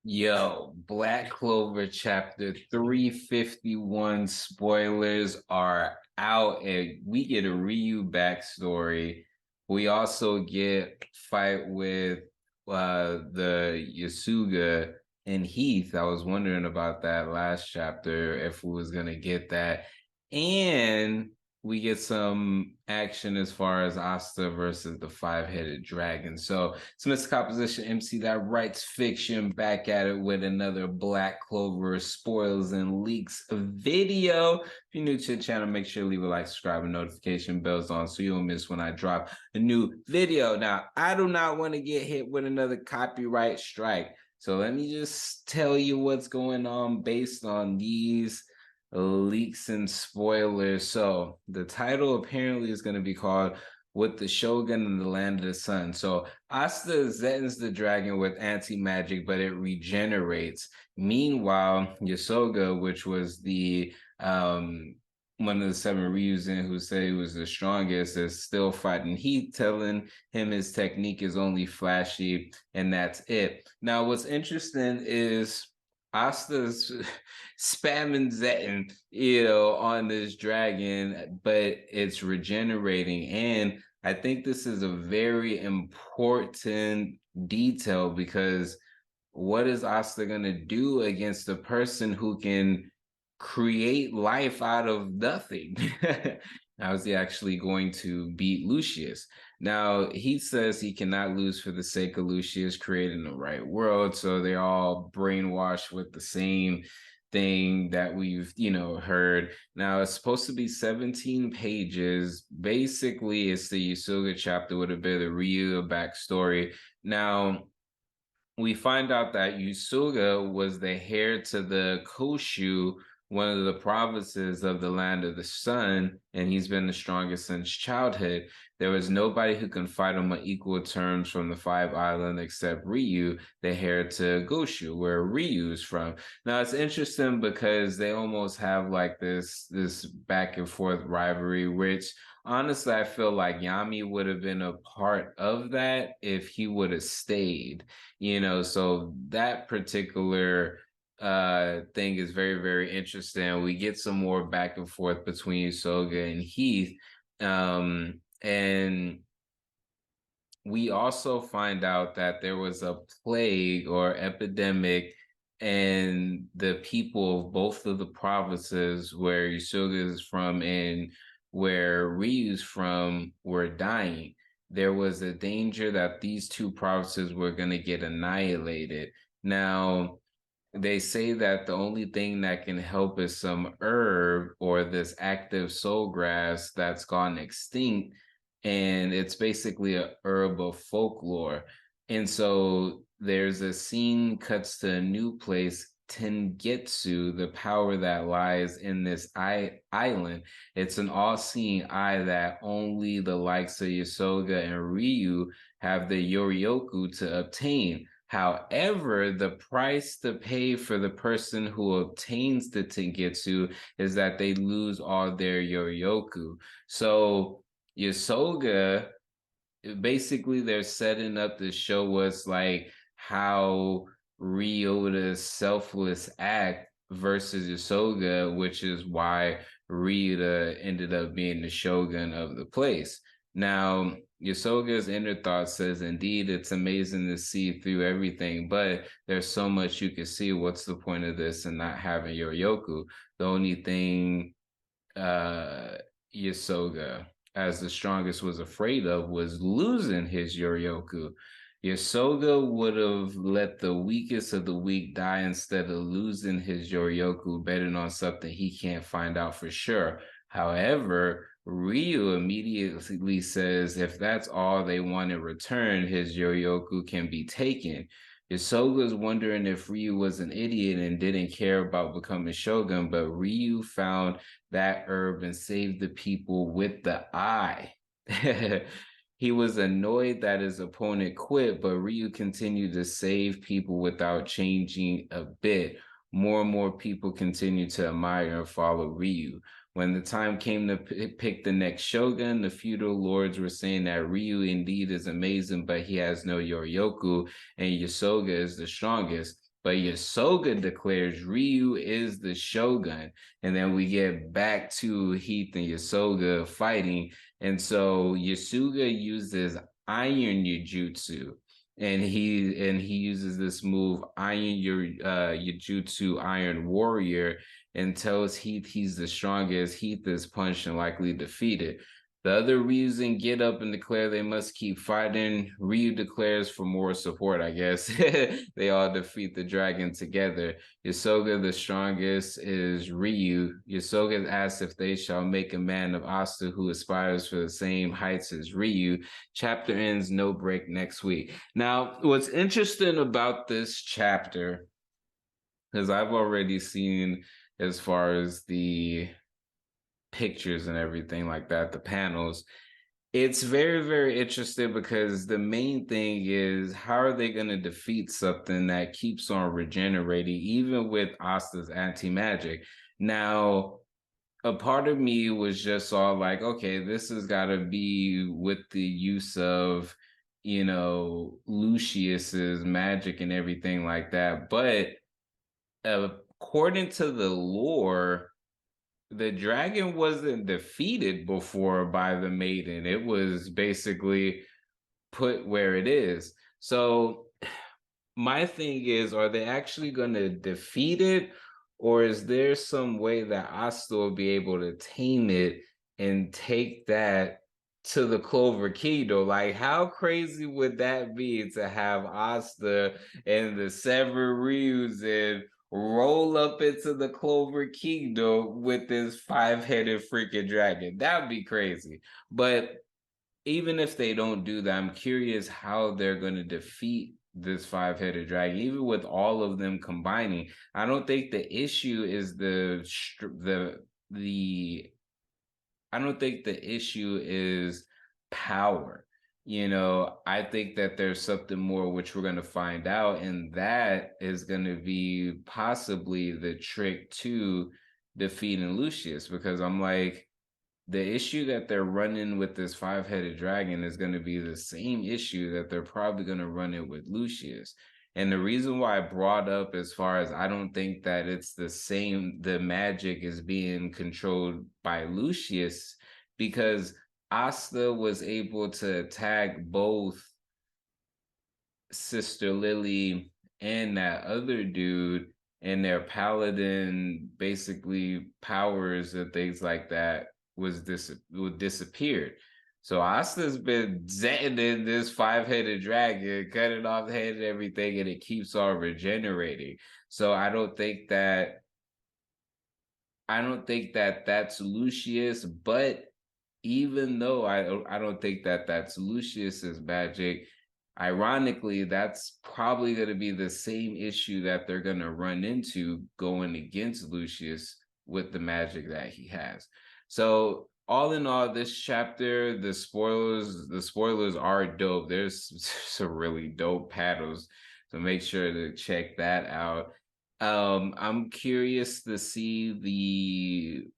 Yo, Black Clover chapter 351 spoilers are out, and we get a Ryu backstory. We also get fight with the Yasuga and Heath. I was wondering about that last chapter if we was gonna get that. And we get some action as far as Asta versus the five-headed dragon. So Smith's Composition MC that writes fiction back at it with another Black Clover spoils and leaks video. If you're new to the channel, make sure to leave a like, subscribe, and notification bells on so you don't miss when I drop a new video. Now, I do not want to get hit with another copyright strike. So let me just tell you what's going on based on these leaks and spoilers. So the title apparently is going to be called With the Shogun in the Land of the Sun. So Asta zens the dragon with anti-magic, but it regenerates. Meanwhile, Yasoga, which was the one of the seven Ryuzen who said he was the strongest, is still fighting. He telling him his technique is only flashy, and that's it. Now, what's interesting is Asta's spamming Zeton, on this dragon, but it's regenerating. And I think this is a very important detail because what is Asta gonna do against a person who can create life out of nothing? How is he actually going to beat Lucius? Now, he says he cannot lose for the sake of Lucius creating the right world. So they're all brainwashed with the same thing that we've, heard. Now, it's supposed to be 17 pages. Basically, it's the Yusuga chapter with a bit of Ryu backstory. Now, we find out that Yusuga was the heir to the Koshu, one of the provinces of the land of the sun, and he's been the strongest since childhood. There was nobody who can fight him on equal terms from the Five Islands except Ryu, the heir to Goshu, where Ryu's from. Now it's interesting because they almost have like this back and forth rivalry, which honestly I feel like Yami would have been a part of that if he would have stayed. So that particular thing is very, very interesting. We get some more back and forth between Soga and Heath. And we also find out that there was a plague or epidemic, and the people of both of the provinces where Yusuga is from and where Ryu's from were dying. There was a danger that these two provinces were going to get annihilated. Now, they say that the only thing that can help is some herb or this active soul grass that's gone extinct. And it's basically a herb of folklore. And so there's a scene cuts to a new place, Tengetsu, the power that lies in this island. It's an all-seeing eye that only the likes of Yasoga and Ryu have the Yorioku to obtain. However, the price to pay for the person who obtains the Tengetsu is that they lose all their Yorioku. So Yasoga, basically, they're setting up to show us like how Ryota's selfless act versus Yasoga, which is why Ryota ended up being the shogun of the place. Now, Yasoga's inner thought says, indeed, it's amazing to see through everything, but there's so much you can see. What's the point of this and not having your Yoku? The only thing Yasoga, as the strongest, was afraid of was losing his Yoryoku. Yasoga would have let the weakest of the weak die instead of losing his Yoryoku, betting on something he can't find out for sure. However, Ryu immediately says if that's all they want in return, his Yoryoku can be taken. Yasoga's wondering if Ryu was an idiot and didn't care about becoming shogun, but Ryu found that herb and saved the people with the eye. He was annoyed that his opponent quit, but Ryu continued to save people without changing a bit. More and more people continued to admire and follow Ryu. When the time came to pick the next shogun, the feudal lords were saying that Ryu indeed is amazing, but he has no Yoryoku, and Yasoga is the strongest. But Yasoga declares Ryu is the Shogun. And then we get back to Heath and Yasoga fighting. And so Yasuga uses Iron Yujutsu. And he uses this move, Yujutsu Iron Warrior, and tells Heath he's the strongest. Heath is punched and likely defeated. The other Ryuzen get up and declare they must keep fighting. Ryu declares for more support, I guess. They all defeat the dragon together. Yasoga, the strongest, is Ryu. Yasoga asks if they shall make a man of Asta who aspires for the same heights as Ryu. Chapter ends, no break next week. Now, what's interesting about this chapter, because I've already seen as far as the pictures and everything like that, the panels, it's very, very interesting because the main thing is how are they going to defeat something that keeps on regenerating, even with Asta's anti magic? Now, a part of me was just all like, okay, this has got to be with the use of, Lucius's magic and everything like that. But according to the lore, the dragon wasn't defeated before by the maiden. It was basically put where it is. So my thing is, are they actually going to defeat it? Or is there some way that Asta will be able to tame it and take that to the Clover Kingdom? Like, how crazy would that be to have Asta and the Seven Ryus and roll up into the Clover Kingdom with this five-headed freaking dragon? That would be crazy. But even if they don't do that, I'm curious how they're going to defeat this five-headed dragon, even with all of them combining. I don't think the issue is the I don't think the issue is power. I think that there's something more which we're going to find out, and that is going to be possibly the trick to defeating Lucius, because I'm like, the issue that they're running with this five-headed dragon is going to be the same issue that they're probably going to run it with Lucius. And the reason why I brought up, as far as I don't think that it's the magic is being controlled by Lucius, because Asta was able to attack both Sister Lily and that other dude, and their paladin basically powers and things like that disappeared. So Asta's been zetting in this five-headed dragon, cutting off the head and everything, and it keeps on regenerating. So I don't think that that's Lucius, but even though I don't think that that's Lucius's magic, ironically, that's probably going to be the same issue that they're going to run into going against Lucius with the magic that he has. So all in all, this chapter, the spoilers are dope. There's some really dope panels, so make sure to check that out. I'm curious to see the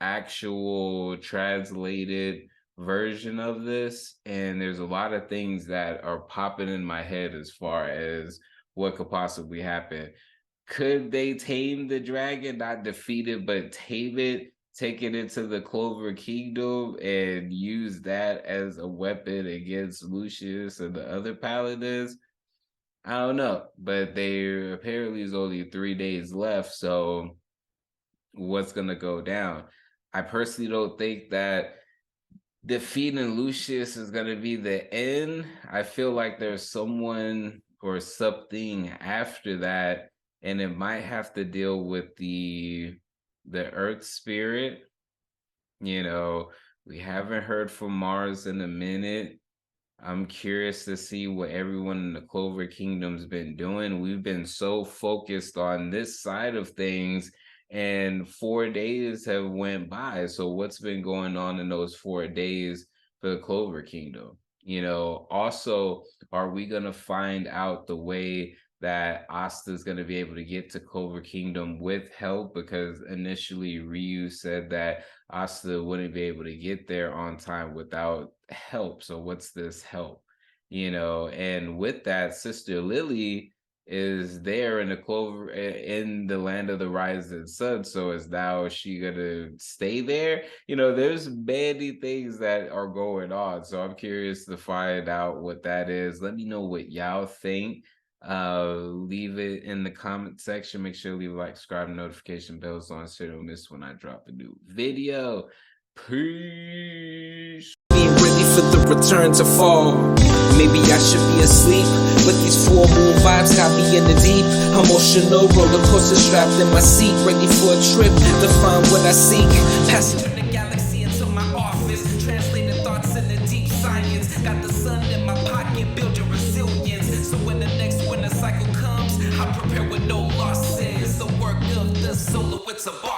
actual translated version of this, and there's a lot of things that are popping in my head as far as what could possibly happen. Could they tame the dragon, not defeat it, but tame it, take it into the Clover Kingdom, and use that as a weapon against Lucius and the other paladins? I don't know, but there apparently is only 3 days left, so what's gonna go down? I personally don't think that defeating Lucius is gonna be the end. I feel like there's someone or something after that, and it might have to deal with the Earth Spirit. We haven't heard from Mars in a minute. I'm curious to see what everyone in the Clover Kingdom's been doing. We've been so focused on this side of things, and 4 days have went by. So what's been going on in those 4 days for the Clover Kingdom? Also, are we going to find out the way that Asta is going to be able to get to Clover Kingdom with help? Because initially Ryu said that Asta wouldn't be able to get there on time without help. So what's this help? And with that, Sister Lily is there in the Clover in the land of the rising sun. So is she gonna stay there? You know, there's many things that are going on. So I'm curious to find out what that is. Let me know what y'all think. Leave it in the comment section. Make sure to leave a like, subscribe, and notification bells on so you don't miss when I drop a new video. Peace. Being ready for the return to fall. Maybe I should be asleep, but these full moon vibes got me in the deep. Emotional roller coaster strapped in my seat, ready for a trip to find what I seek. Passing through the galaxy into my office, translating thoughts into deep science. Got the sun in my pocket, building resilience. So when the next winter cycle comes, I prepare with no losses. The work of the solo, it's a bar.